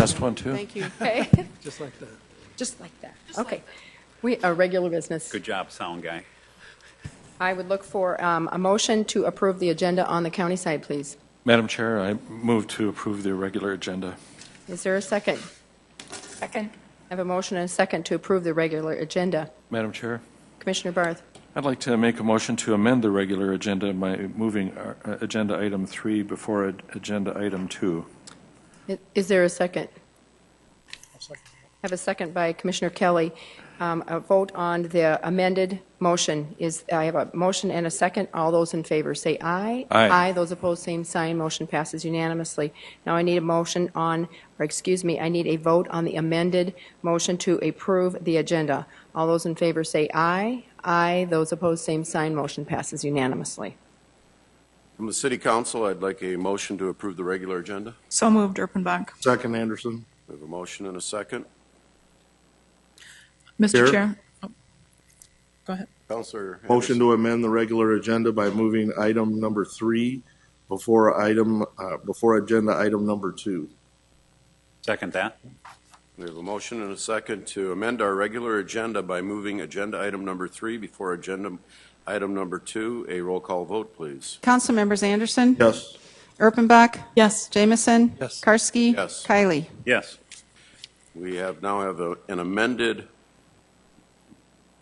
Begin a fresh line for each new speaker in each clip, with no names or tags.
Test 1, 2.
Thank you. Okay.
Just like that.
Just like that. Okay. We are regular business.
Good job, sound guy.
I would look for a motion to approve the agenda on the county side, please.
Madam Chair, I move to approve the regular agenda.
Is there a second?
Second.
I have a motion and a second to approve the regular agenda.
Madam Chair,
Commissioner Barth.
I'd like to make a motion to amend the regular agenda by moving agenda item 3 before agenda item 2.
Is there a second? I have a second by Commissioner Kelly. A vote on the amended motion. I have a motion and a second. All those in favor say aye.
Aye.
Those opposed, same sign. Motion passes unanimously. Now I need a motion on, or excuse me, I need a vote on the amended motion to approve the agenda. All those in favor say aye. Aye. Those opposed, same sign. Motion passes unanimously.
From the City Council, I'd like a motion to approve the regular agenda.
So moved, Erpenbach.
Second, Anderson.
We have a motion and a second.
Mr.
Here.
Chair. Oh, go ahead.
Councilor
Motion to amend the regular agenda by moving item number 3 before agenda item number 2.
Second that.
We have a motion and a second to amend our regular agenda by moving agenda item number 3 before agenda item number 2. A roll call vote, please.
Council members Anderson,
Yes.
Erpenbach,
Yes.
Jamison,
Yes.
Karski,
Yes.
Kylie.
Yes.
We now have an amended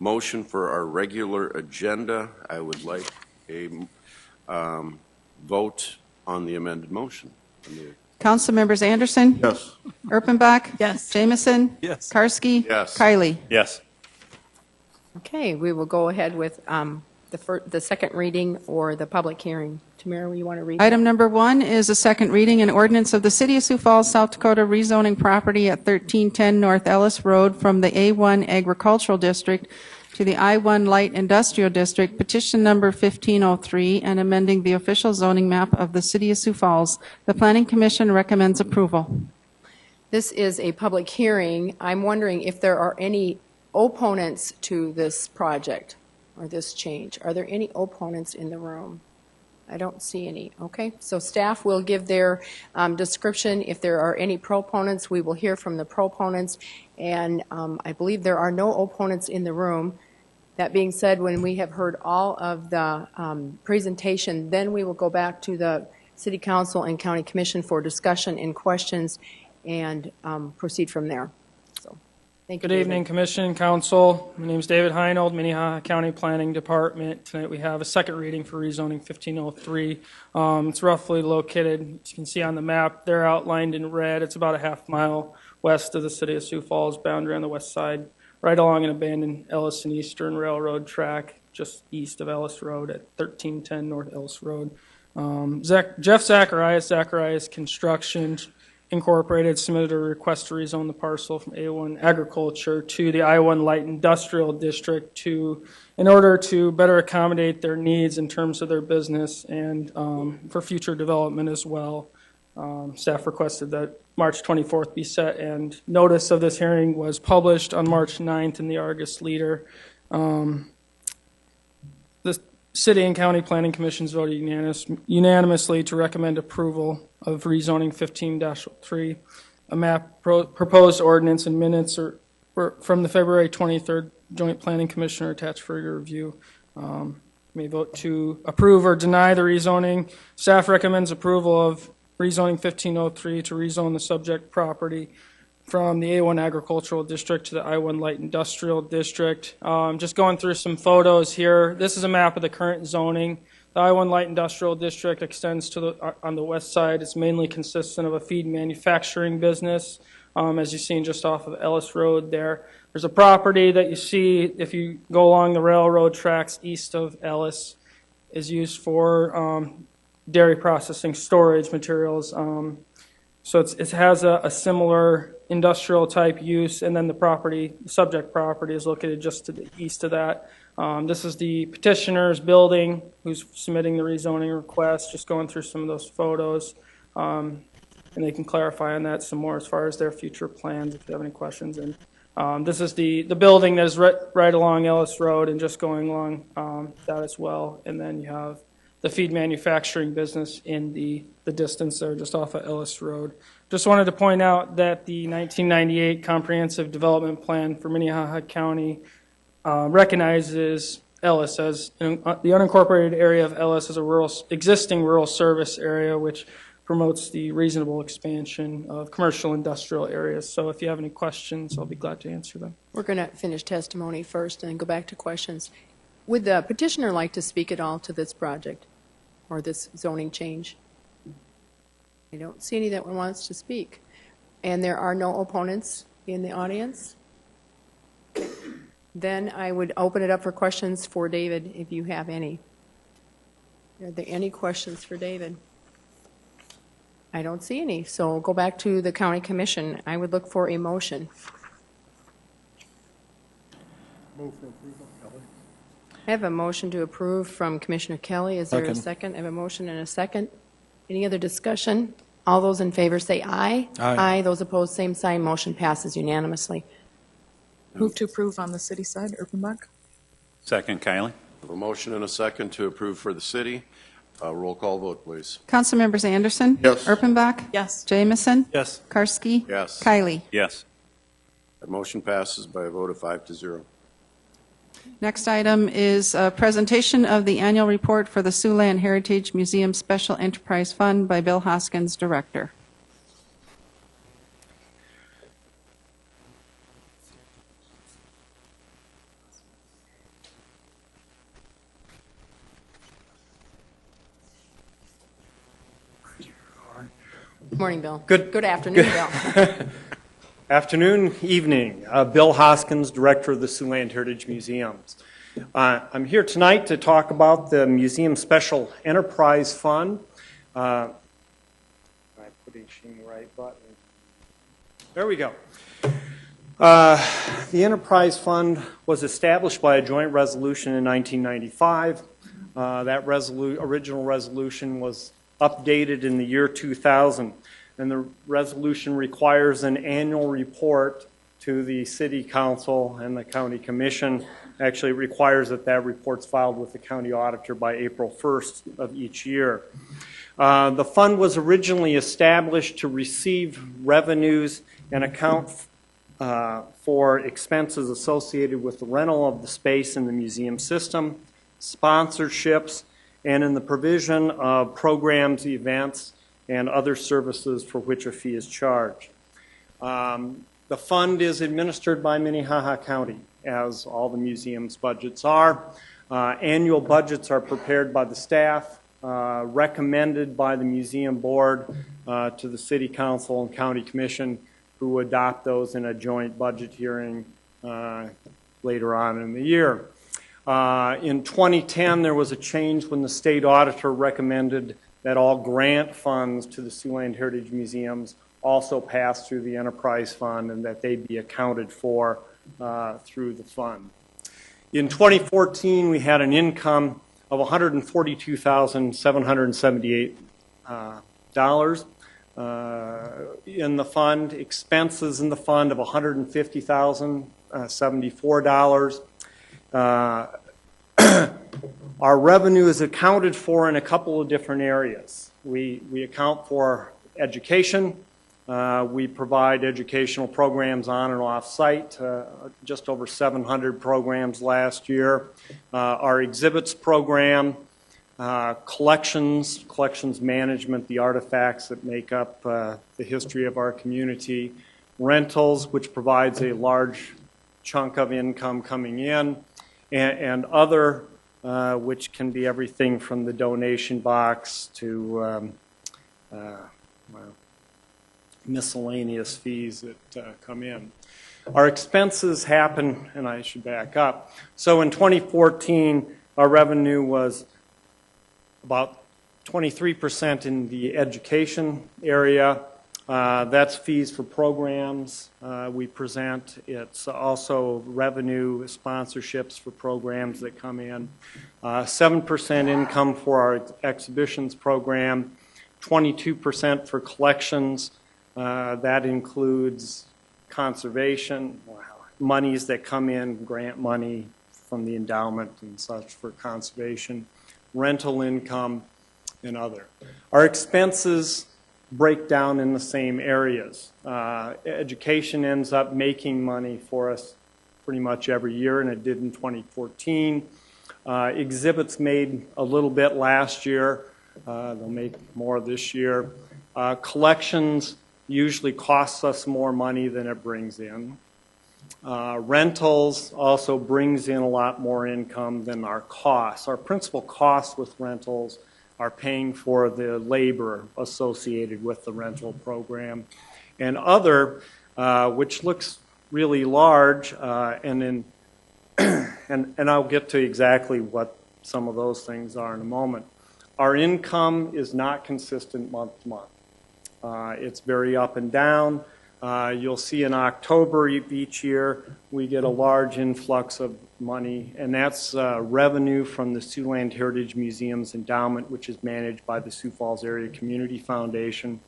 motion for our regular agenda. I would like a vote on the amended motion.
Council members Anderson,
Yes.
Erpenbach,
Yes.
Jamison,
Yes.
Karski,
Yes.
Kylie.
Yes.
Okay, we will go ahead with the second reading or the public hearing. Tamara, you want to read?
Item number 1 is a second reading and ordinance of the City of Sioux Falls, South Dakota, rezoning property at 1310 North Ellis Road from the A1 Agricultural District to the I1 Light Industrial District, petition number 1503, and amending the official zoning map of the City of Sioux Falls. The Planning Commission recommends approval.
This is a public hearing. I'm wondering if there are any opponents to this project or this change. Are there any opponents in the room? I don't see any. Okay, so staff will give their description. If there are any proponents, we will hear from the proponents. And I believe there are no opponents in the room. That being said, when we have heard all of the presentation, then we will go back to the City Council and County Commission for discussion and questions and proceed from there. So, thank you.
Good evening, Commission, Council. My name is David Heinold, Minnehaha County Planning Department. Tonight we have a second reading for rezoning 1503. It's roughly located, as you can see on the map, they're outlined in red. It's about a half-mile west of the City of Sioux Falls, boundary on the west side, right along an abandoned Ellis and Eastern Railroad track, just east of Ellis Road at 1310 North Ellis Road. Jeff Zacharias Construction Incorporated submitted a request to rezone the parcel from A1 Agriculture to the I1 Light Industrial District in order to better accommodate their needs in terms of their business and for future development as well. Staff requested that March 24th be set, and notice of this hearing was published on March 9th in the Argus Leader. The City and County Planning Commissions voted unanimously to recommend approval of rezoning 15-03. A map proposed ordinance and minutes were from the February 23rd Joint Planning Commission are attached for your review. May vote to approve or deny the rezoning. Staff recommends approval of rezoning 1503 to rezone the subject property from the A1 Agricultural District to the I1 Light Industrial District. Just going through some photos here. This is a map of the current zoning. The I1 Light Industrial District extends to on the west side. It's mainly consistent of a feed manufacturing business, as you've seen just off of Ellis Road there. There's a property that you see if you go along the railroad tracks east of Ellis is used for dairy processing storage materials. So it has a similar industrial type use, and then the subject property is located just to the east of that. This is the petitioner's building who's submitting the rezoning request, just going through some of those photos. And they can clarify on that some more as far as their future plans if you have any questions. And this is the building that is right along Ellis Road and just going along that as well. And then you have the feed manufacturing business in the distance there just off of Ellis Road. Just wanted to point out that the 1998 Comprehensive Development Plan for Minnehaha County recognizes Ellis as the unincorporated area of Ellis as a existing rural service area, which promotes the reasonable expansion of commercial industrial areas. So if you have any questions, I'll be glad to answer them.
We're going to finish testimony first and go back to questions. Would the petitioner like to speak at all to this project or this zoning change? I don't see any that wants to speak. And there are no opponents in the audience? Then I would open it up for questions for David, if you have any. Are there any questions for David? I don't see any, so we'll go back to the county commission. I would look for a motion.
Move for approval, Kelly.
I have a motion to approve from Commissioner Kelly. Is there a
Second.
second? I have a motion and a second. Any other discussion? All those in favor say aye.
Aye.
Those opposed, same sign. Motion passes unanimously.
Move to approve on the city side, Erpenbach.
Second, Kylie.
We have a motion and a second to approve for the city. Roll call vote, please.
Councilmembers Anderson.
Yes.
Erpenbach.
Yes.
Jamison.
Yes.
Karski.
Yes.
Kylie.
Yes.
That motion passes by a vote of 5-0.
Next item is a presentation of the annual report for the Siouxland Heritage Museum Special Enterprise Fund by Bill Hoskins, Director.
Good morning, Bill.
Good
afternoon, Bill.
afternoon, evening. Bill Hoskins, Director of the Siouxland Heritage Museums. I'm here tonight to talk about the Museum Special Enterprise Fund. I'm putting the right button. There we go. The Enterprise Fund was established by a joint resolution in 1995. That original resolution was updated in the year 2000, and the resolution requires an annual report to the City Council and the County Commission. Actually, it requires that that report's filed with the County Auditor by April 1st of each year. The fund was originally established to receive revenues and account for expenses associated with the rental of the space in the museum system, sponsorships, and in the provision of programs, events, and other services for which a fee is charged. The fund is administered by Minnehaha County, as all the museum's budgets are. Annual budgets are prepared by the staff, recommended by the museum board to the City Council and County Commission, who adopt those in a joint budget hearing later on in the year. In 2010, there was a change when the state auditor recommended that all grant funds to the Siouxland Heritage Museums also pass through the Enterprise Fund and that they be accounted for through the fund. In 2014, we had an income of $142,778 in the fund, expenses in the fund of $150,074. Our revenue is accounted for in a couple of different areas. We account for education. We provide educational programs on and off site, just over 700 programs last year. Our exhibits program, collections management, the artifacts that make up the history of our community, rentals, which provides a large chunk of income coming in, and other, which can be everything from the donation box to miscellaneous fees that come in. Our expenses happen, and I should back up. So in 2014, our revenue was about 23% in the education area. That's fees for programs we present. It's also revenue sponsorships for programs that come in. 7% income for our exhibitions program, 22% for collections. That includes conservation, monies that come in, grant money from the endowment and such for conservation, rental income, and other. Our expenses break down in the same areas. Education ends up making money for us pretty much every year, and it did in 2014. Exhibits made a little bit last year. They'll make more this year. Collections usually costs us more money than it brings in. Rentals also brings in a lot more income than our costs. Our principal costs with rentals are paying for the labor associated with the rental program. And other, which looks really large, and I'll get to exactly what some of those things are in a moment. Our income is not consistent month to month. It's very up and down. You'll see in October each year we get a large influx of money, and that's revenue from the Siouxland Heritage Museum's endowment, which is managed by the Sioux Falls Area Community Foundation.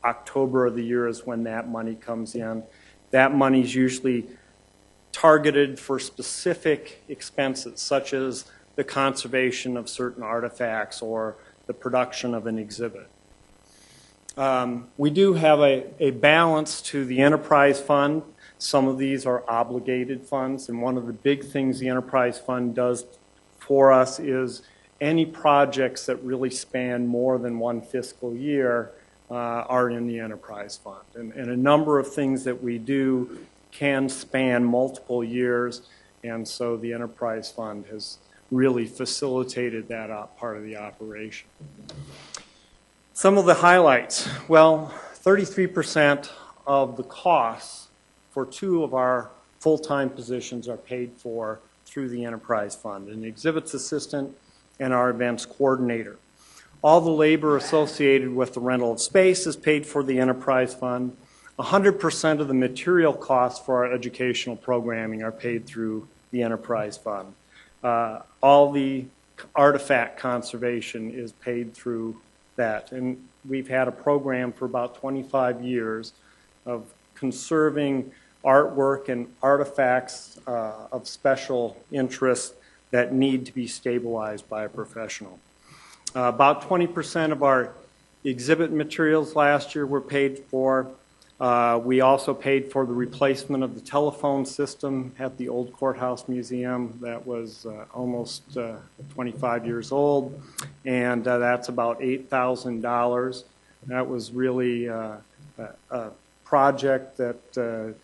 October of the year is when that money comes in. That money is usually targeted for specific expenses, such as the conservation of certain artifacts or the production of an exhibit. We do have a balance to the enterprise fund. Some of these are obligated funds, and one of the big things the enterprise fund does for us is any projects that really span more than one fiscal year are in the enterprise fund. And a number of things that we do can span multiple years, and so the enterprise fund has really facilitated that part of the operation. Some of the highlights. Well, 33% of the costs for 2 of our full-time positions are paid for through the enterprise fund, an exhibits assistant and our events coordinator. All the labor associated with the rental of space is paid for the enterprise fund. 100% of the material costs for our educational programming are paid through the enterprise fund. All the artifact conservation is paid through that. And we've had a program for about 25 years of conserving artwork and artifacts of special interest that need to be stabilized by a professional. About 20% of our exhibit materials last year were paid for. We also paid for the replacement of the telephone system at the old courthouse museum that was almost 25 years old, and that's about $8,000. That was really a project that,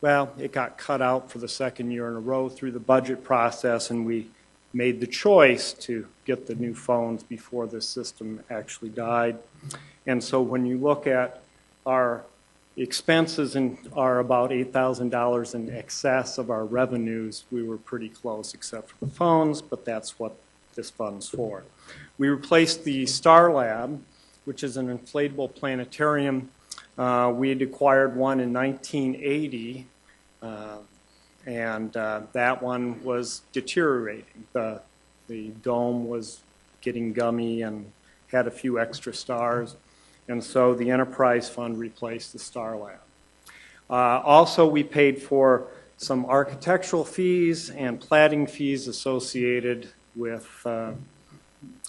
well, it got cut out for the second year in a row through the budget process, and we made the choice to get the new phones before the system actually died. And so when you look at our expenses are about $8,000 in excess of our revenues, we were pretty close except for the phones, but that's what this fund's for. We replaced the Star Lab, which is an inflatable planetarium. We had acquired one in 1980, and that one was deteriorating. The dome was getting gummy and had a few extra stars, and so the enterprise fund replaced the Star Lab. Also, we paid for some architectural fees and platting fees associated with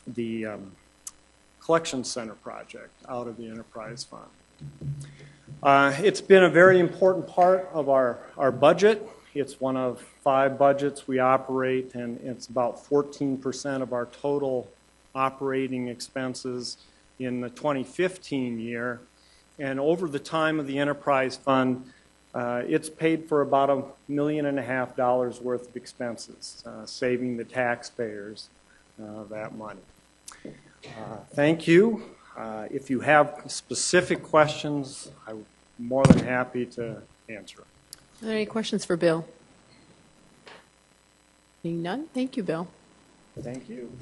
the collection center project out of the enterprise fund. It's been a very important part of our budget. It's one of 5 budgets we operate, and it's about 14% of our total operating expenses in the 2015 year. And over the time of the enterprise fund, it's paid for about $1.5 million worth of expenses, saving the taxpayers that money. Thank you. If you have specific questions, I'm more than happy to answer.
Are there any questions for Bill? Being none, thank you, Bill.
Thank you.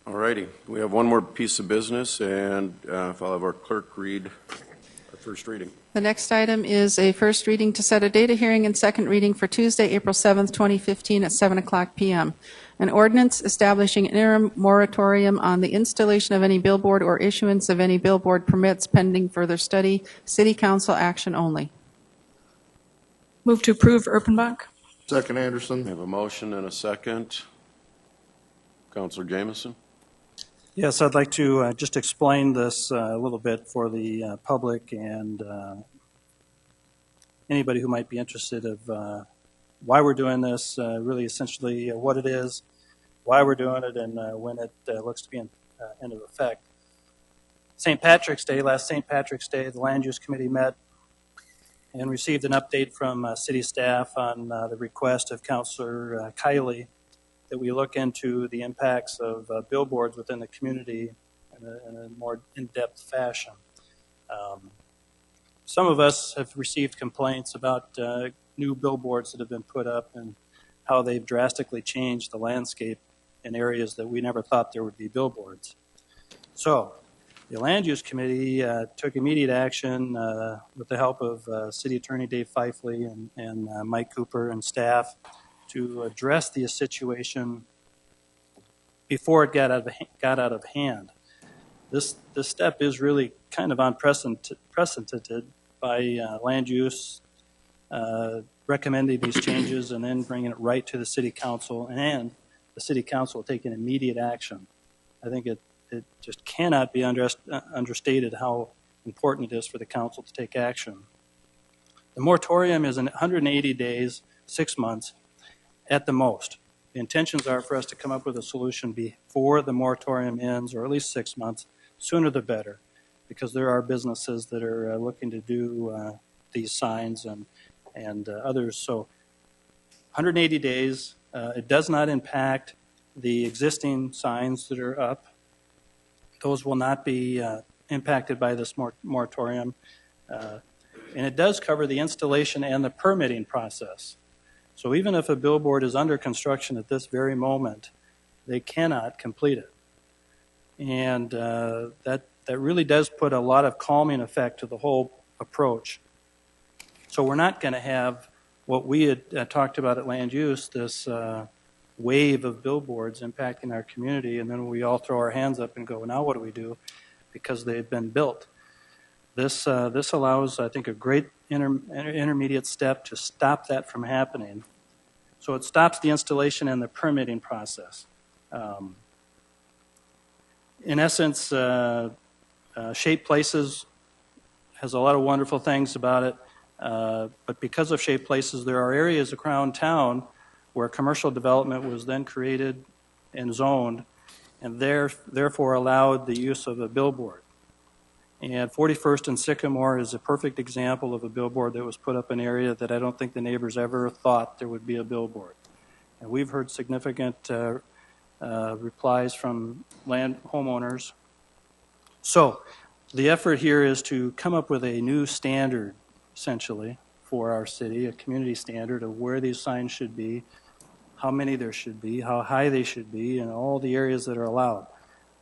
All righty. We have one more piece of business, and if I'll have our clerk read our first reading.
The next item is a first reading to set a data hearing and second reading for Tuesday, April 7th, 2015 at 7 o'clock p.m. An ordinance establishing an interim moratorium on the installation of any billboard or issuance of any billboard permits pending further study. City Council action only.
Move to approve, Erpenbach.
Second,
We
Anderson.
have a motion and a second. Councilor Jamison?
Yes, I'd like to just explain this a little bit for the public and anybody who might be interested of why we're doing this, really essentially what it is, why we're doing it, and when it looks to be into effect. St. Patrick's Day, last St. Patrick's Day, the Land Use Committee met and received an update from city staff on the request of Councilor Kiley that we look into the impacts of billboards within the community in a more in-depth fashion. Some of us have received complaints about new billboards that have been put up and how they've drastically changed the landscape in areas that we never thought there would be billboards. So the Land Use Committee took immediate action with the help of City Attorney Dave Fifley and Mike Cooper and staff to address the situation before it got out of hand. This step is really kind of unprecedented by land use recommending these changes and then bringing it right to the City Council, and the City Council taking immediate action. I think it just cannot be understated how important it is for the Council to take action. The moratorium is in 180 days, 6 months at the most. The intentions are for us to come up with a solution before the moratorium ends, or at least 6 months, sooner the better, because there are businesses that are looking to do these signs and others. So 180 days, it does not impact the existing signs that are up. Those will not be impacted by this moratorium. And it does cover the installation and the permitting process. So even if a billboard is under construction at this very moment, they cannot complete it. And that really does put a lot of calming effect to the whole approach. So we're not going to have what we had talked about at Land Use, this wave of billboards impacting our community, and then we all throw our hands up and go, now what do we do? Because they've been built. This allows, I think, a great intermediate step to stop that from happening. So it stops the installation and the permitting process. In essence, Shaped Places has a lot of wonderful things about it, but because of Shaped Places, there are areas around town where commercial development was then created and zoned, and therefore allowed the use of a billboard. And 41st and Sycamore is a perfect example of a billboard that was put up in an area that I don't think the neighbors ever thought there would be a billboard. And we've heard significant replies from land homeowners. So the effort here is to come up with a new standard, essentially, for our city, a community standard of where these signs should be, how many there should be, how high they should be, and all the areas that are allowed.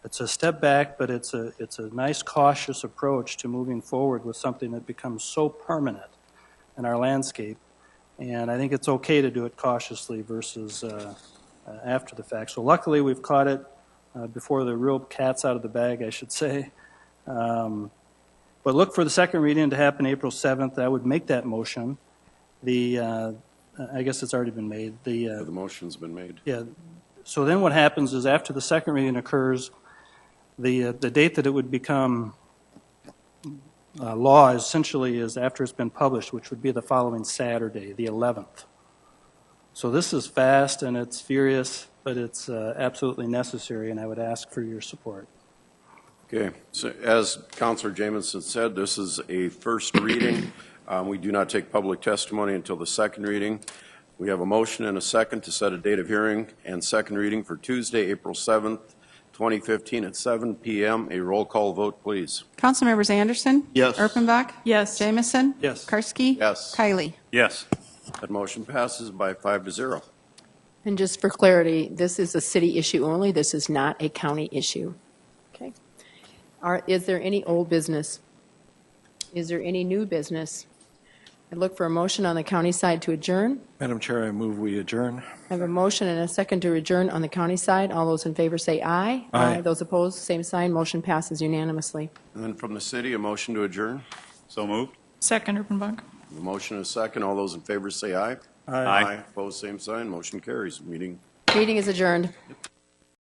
It's a step back, but it's a nice, cautious approach to moving forward with something that becomes so permanent in our landscape. And I think it's okay to do it cautiously versus after the fact. So luckily, we've caught it before the real cat's out of the bag, I should say. But look for the second reading to happen April 7th. I would make that motion. I guess it's already been made. The
motion's been made.
Yeah. So then what happens is after the second reading occurs, the date that it would become law essentially is after it's been published, which would be the following Saturday, the 11th. So this is fast and it's furious, but it's absolutely necessary, and I would ask for your support.
Okay. So as Councilor Jamison said, this is a first reading. We do not take public testimony until the second reading. We have a motion and a second to set a date of hearing and second reading for Tuesday, April 7th, 2015 at 7 p.m. A roll call vote, please.
Council members Anderson?
Yes.
Erpenbach?
Yes.
Jamison?
Yes.
Karski?
Yes.
Kiley?
Yes.
That motion passes by 5-0.
And just for clarity, this is a city issue only. This is not a county issue. Okay. Is there any old business? Is there any new business? I look for a motion on the county side to adjourn.
Madam Chair, I move we adjourn.
I have a motion and a second to adjourn on the county side. All those in favor say aye.
Aye.
Those opposed, same sign. Motion passes unanimously.
And then from the city, a motion to adjourn.
So moved.
Second, Erpenbach.
A motion and a second. All those in favor say aye.
Aye.
Opposed, same sign. Motion carries. Meeting
Meeting is adjourned.